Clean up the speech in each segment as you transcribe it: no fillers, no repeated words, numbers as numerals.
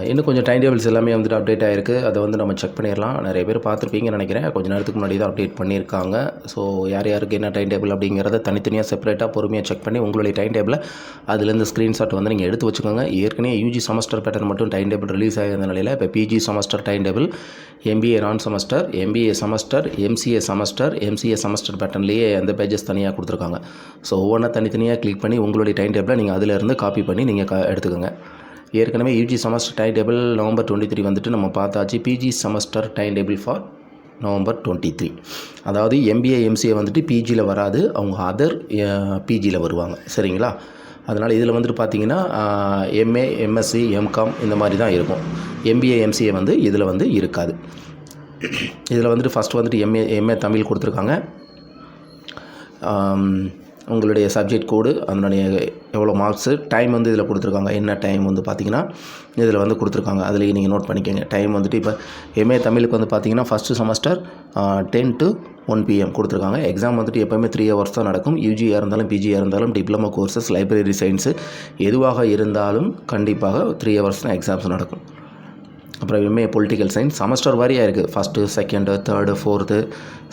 இன்னும் கொஞ்சம் time tables எல்லாமே வந்துட்டு அப்டேட் ஆகிருக்கு. அதை வந்து நம்ம செக் பண்ணிடலாம். நிறைய பேர் பார்த்துருப்பீங்கன்னு நினைக்கிறேன். கொஞ்சம் நேரத்துக்கு முன்னாடி தான் அப்டேட் பண்ணியிருக்காங்க. ஸோ யார் யாருக்கு என்ன டைம் டேபிள் அப்படிங்கிறத தனித்தனியாக செப்பரேட்டாக பொறுமையாக செக் பண்ணி உங்களுடைய டைம் டேபிளை அதுலேருந்து ஸ்க்ரீன்ஷாட் வந்து நீங்கள் எடுத்து வச்சுக்கோங்க. ஏற்கனவே யூஜி செமஸ்டர் பேட்டர்ன் மட்டும் டைம் டேபிள் ரிலீஸ் ஆகிருந்த நிலையில் இப்போ PG semester time table, MBA நான் semester, MBA semester, MCA semester பேட்டர்ன்லேயே அந்த பேஜஸ் தனியாக கொடுத்துருக்காங்க. ஸோ ஒவ்வொன்றா தனித்தனியாக கிளிக் பண்ணி உங்களுடைய டைம் டேபிளை நீங்கள் அதிலேருந்து காப்பி பண்ணி நீங்கள் எடுத்துக்கோங்க. ஏற்கனவே UG semester time table November 23 வந்துட்டு நம்ம பார்த்தாச்சு. PG semester time table for November 23. அதாவது எம்பிஏ எம்சிஏ வந்துட்டு பிஜியில் வராது, அவங்க அதர் பிஜியில் வருவாங்க. சரிங்களா? அதனால் இதில் வந்துட்டு பார்த்திங்கன்னா எம்ஏ, எம்எஸ்சி, எம்காம் இந்த மாதிரி தான் இருக்கும். எம்பிஏ எம்சிஏ வந்து இதில் வந்து இருக்காது. இதில் வந்துட்டு ஃபஸ்ட்டு வந்துட்டு எம்ஏ தமிழ் கொடுத்துருக்காங்க. உங்களுடைய சப்ஜெக்ட் கோடு, அதனுடைய எவ்வளோ மார்க்ஸு, டைம் வந்து இதில் கொடுத்துருக்காங்க. என்ன டைம் வந்து பார்த்திங்கன்னா இதில் வந்து கொடுத்துருக்காங்க. அதிலேயே நீங்கள் நோட் பண்ணிக்கோங்க. டைம் வந்துட்டு இப்போ எம்ஏ தமிழுக்கு வந்து பார்த்திங்கன்னா ஃபஸ்ட்டு செமஸ்டர் 10 to 1 PM கொடுத்துருக்காங்க. எக்ஸாம் வந்துட்டு எப்போயுமே 3 hours தான் நடக்கும். யூஜியாக இருந்தாலும் பிஜியாக இருந்தாலும் டிப்ளமோ கோர்சஸ், லைப்ரரி சயின்ஸு எதுவாக இருந்தாலும் கண்டிப்பாக 3 hours தான் எக்ஸாம்ஸ் நடக்கும். அப்புறம் எம்ஏ பொலிட்டிக்கல் சயின்ஸ் செமஸ்டர் வாரியாக இருக்குது. First, second, third, fourth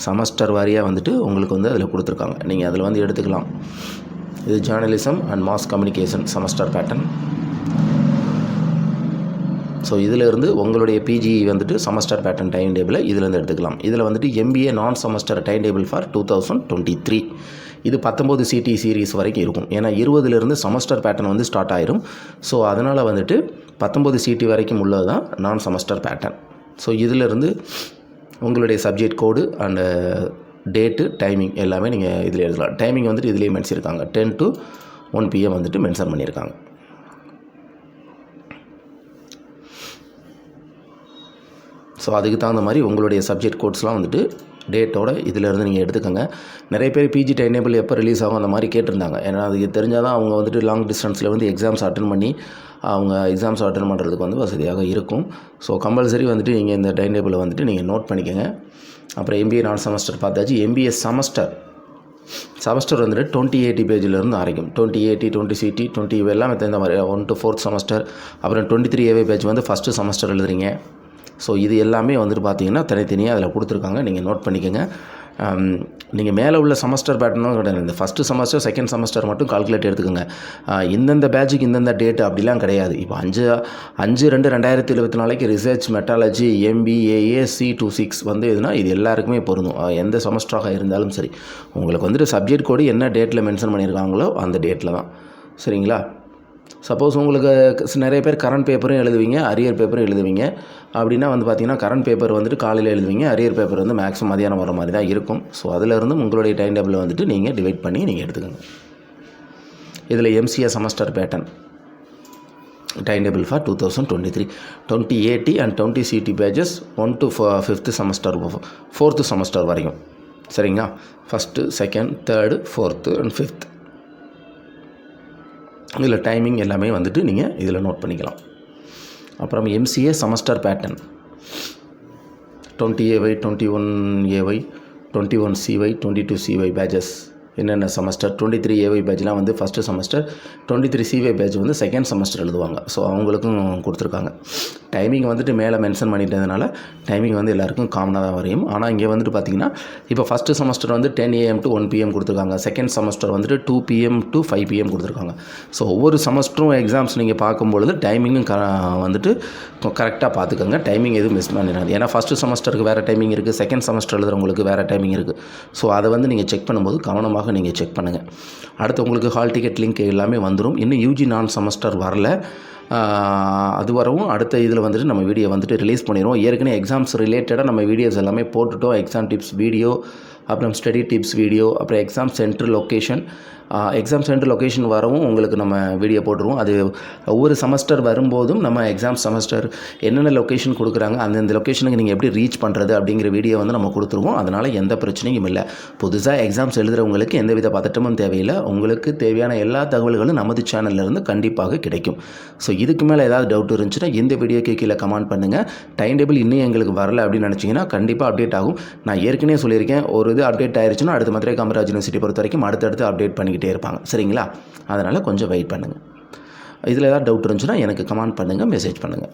semester வாரியாக வந்துட்டு உங்களுக்கு வந்து அதில் கொடுத்துருக்காங்க. நீங்கள் அதில் வந்து எடுத்துக்கலாம். இது journalism and mass communication semester pattern. So இதிலிருந்து உங்களுடைய பிஜி வந்துட்டு செமஸ்டர் பேட்டர்ன் டைம் டேபிளை இதிலேருந்து எடுத்துக்கலாம். இதில் வந்துட்டு எம்பிஏ நான் செமஸ்டர் டைம் டேபிள் ஃபார் 2023. இது 19 சிடி சீரீஸ் வரைக்கும் இருக்கும். ஏன்னா 20லேருந்து செமஸ்டர் பேட்டர்ன் வந்து ஸ்டார்ட் ஆயிரும். ஸோ அதனால் வந்துட்டு 19 சிடி வரைக்கும் உள்ளது தான் நான் செமஸ்டர் பேட்டர்ன். ஸோ இதிலிருந்து உங்களுடைய subject code and date, timing எல்லாமே நீங்கள் இதில் எழுதலாம். டைமிங் வந்துட்டு இதிலேயே மென்ஷன் 10 to 1 PM வந்துட்டு மென்ஷன் பண்ணியிருக்காங்க. ஸோ அதுக்கு தகுந்த மாதிரி உங்களுடைய சப்ஜெக்ட் கோட்ஸ்லாம் வந்துட்டு டேட்டோட இதிலேருந்து நீங்கள் எடுத்துக்கோங்க. நிறைய பேர் பிஜி டைம் டேபிள் எப்போ ரிலீஸ் ஆகும் அந்த மாதிரி கேட்டிருந்தாங்க. ஏன்னா அதுக்கு தெரிஞ்சால் தான் அவங்க வந்துட்டு லாங் டிஸ்டன்ஸில் வந்து எக்ஸாம்ஸ் அட்டன் பண்ணி அவங்க எக்ஸாம்ஸ் அட்டன் பண்ணுறதுக்கு வந்து வசதியாக இருக்கும். ஸோ கம்பல்சரி வந்துட்டு நீங்கள் இந்த டைம் டேபிளை வந்துட்டு நீங்கள் நோட் பண்ணிக்கோங்க. அப்புறம் எம்பிஏ நான் செமஸ்டர் பார்த்தாச்சு. எம்பிஏ செமஸ்டர் வந்துட்டு 2080 பேஜிலேருந்து ஆரம்பிக்கும். 2080, 20CT, 20 எல்லாமே தகுந்த மாதிரி 1 to 4th செமஸ்டர். அப்புறம் 23AV பேஜ் வந்து ஃபஸ்ட்டு செமஸ்டர் எழுதுறீங்க. ஸோ இது எல்லாமே வந்துட்டு பார்த்திங்கன்னா தனித்தனியாக அதில் கொடுத்துருக்காங்க. நீங்கள் நோட் பண்ணிக்கோங்க. நீங்கள் மேலே உள்ள செமஸ்டர் பேட்டர்னும் கிடையாது. இந்த ஃபஸ்ட்டு செமஸ்டர், செகண்ட் செமஸ்டர் மட்டும் கால்குலேட் எடுத்துக்கோங்க. இந்தந்த பேட்சுக்கு இந்தந்த டேட்டு அப்படிலாம் கிடையாது. இப்போ 5/2/2024 ரிசர்ச் மெட்டாலஜி MBAA C26 வந்து எதுனா இது எல்லாருக்குமே பொருந்தும். எந்த செமஸ்டராக இருந்தாலும் சரி, உங்களுக்கு வந்துட்டு சப்ஜெக்ட் கோடு என்ன டேட்டில் மென்ஷன் பண்ணியிருக்காங்களோ அந்த டேட்டில் தான். சரிங்களா? சப்போஸ் உங்களுக்கு நிறைய பேர் கரண்ட் பேப்பரும் எழுதுவீங்க, அரியர் பேப்பரும் எழுதுவீங்க. அப்படின்னா வந்து பார்த்திங்கன்னா கரண்ட் பேப்பர் வந்துட்டு காலையில் எழுதுவீங்க, அரியர் பேப்பர் வந்து மேக்ஸிமம் மதியானம் வர மாதிரி தான் இருக்கும். ஸோ அதிலிருந்து உங்களுடைய டைம் டேபிளை வந்துட்டு நீங்கள் டிவைட் பண்ணி நீங்கள் எடுத்துக்கோங்க. இதில் MCA semester pattern time table for 2023, 2080 and 20 CT pages 1 to 5th semester, 4th semester வரைக்கும். சரிங்களா? First, second, third, 4th and 5th. இதில் டைமிங் எல்லாமே வந்துட்டு நீங்கள் இதில் நோட் பண்ணிக்கலாம். அப்புறம் MCA semester pattern 20AY, 21AY, 21CY, 22CY pages என்னென்ன செமஸ்டர். 23AY பேட்ச்லாம் வந்து ஃபஸ்ட்டு செமஸ்டர், 23CY பேட்ச் வந்து செகண்ட் செமஸ்டர் எழுதுவாங்க. ஸோ அவங்களுக்கும் கொடுத்துருக்காங்க. டைமிங் வந்துட்டு மேலே மென்ஷன் பண்ணிட்டதுனால டைமிங் வந்து எல்லாருக்கும் காமனாக தான் வரையும். ஆனால் இங்கே வந்துட்டு பார்த்திங்கன்னா இப்போ ஃபஸ்ட்டு செமஸ்டர் வந்து 10 AM to 1 PM கொடுத்துருக்காங்க. செகண்ட் செமஸ்டர் வந்துட்டு 2 PM to 5 PM கொடுத்துருக்காங்க. ஸோ ஒவ்வொரு செமஸ்டரும் எக்ஸாம்ஸ் நீங்கள் பார்க்கும்பொழுது டைமிங்கும் வந்துட்டு கரெக்டாக பார்த்துக்கோங்க. டைமிங் எதுவும் மிஸ் பண்ணிடாது. ஏன்னா ஃபஸ்ட்டு செமஸ்டருக்கு வேறு டைமிங் இருக்குது, செகண்ட் செமஸ்டர் எழுதுறவங்களுக்கு வேறு டைமிங் இருக்குது. ஸோ அதை வந்து நீங்கள் செக் பண்ணும்போது கவனமாக நீங்கள் செக் பண்ணுங்கள். அடுத்து உங்களுக்கு ஹால் டிக்கெட் லிங்க் எல்லாமே வந்துடும். இன்னும் யூஜி நான் செமஸ்டர் வரல. அது வரவும் அடுத்த இதில் வந்துட்டு நம்ம வீடியோ வந்துட்டு ரிலீஸ் பண்ணிடுவோம். ஏற்கனவே எக்ஸாம்ஸ் ரிலேட்டடாக நம்ம வீடியோஸ் எல்லாமே போட்டுட்டோம். எக்ஸாம் டிப்ஸ் வீடியோ, அப்புறம் ஸ்டடி டிப்ஸ் வீடியோ, அப்புறம் எக்ஸாம் சென்டர் லொக்கேஷன் வரவும் உங்களுக்கு நம்ம வீடியோ போட்டுருவோம். அது ஒவ்வொரு செமஸ்டர் வரும்போதும் நம்ம எக்ஸாம் செமஸ்டர் என்னென்ன லொக்கேஷன் கொடுக்குறாங்க, அந்தந்த லொக்கேஷனுக்கு நீங்கள் எப்படி ரீச் பண்ணுறது அப்படிங்கிற வீடியோ வந்து நம்ம கொடுத்துருவோம். அதனால் எந்த பிரச்சனையும் இல்லை. புதுசாக எக்ஸாம்ஸ் எழுதுகிறவங்களுக்கு எந்தவித பதட்டமும் தேவையில்லை. உங்களுக்கு தேவையான எல்லா தகவல்களும் நமது சேனல்லேருந்து கண்டிப்பாக கிடைக்கும். ஸோ இதுக்கு மேலே ஏதாவது டவுட் இருந்துச்சுன்னா இந்த வீடியோக்கு கீழே கமெண்ட் பண்ணுங்கள். டைம் டேபிள் இன்னும் எங்களுக்கு வரல அப்படின்னு நினச்சிங்கன்னா கண்டிப்பாக அப்டேட் ஆகும். நான் ஏற்கனவே சொல்லியிருக்கேன், ஒரு இது அப்டேட் ஆயிடுச்சுன்னா அடுத்த மதுரை காமராஜ் யூனிவர்சிட்டி பொறுத்த வரைக்கும் அடுத்தடுத்து அப்டேட் பண்ணிக்கிட்டே இருப்பாங்க. சரிங்களா? அதனால் கொஞ்சம் வெயிட் பண்ணுங்கள். இதில் ஏதாவது டவுட் இருந்துச்சுன்னா எனக்கு கமெண்ட் பண்ணுங்கள், மெசேஜ் பண்ணுங்கள்.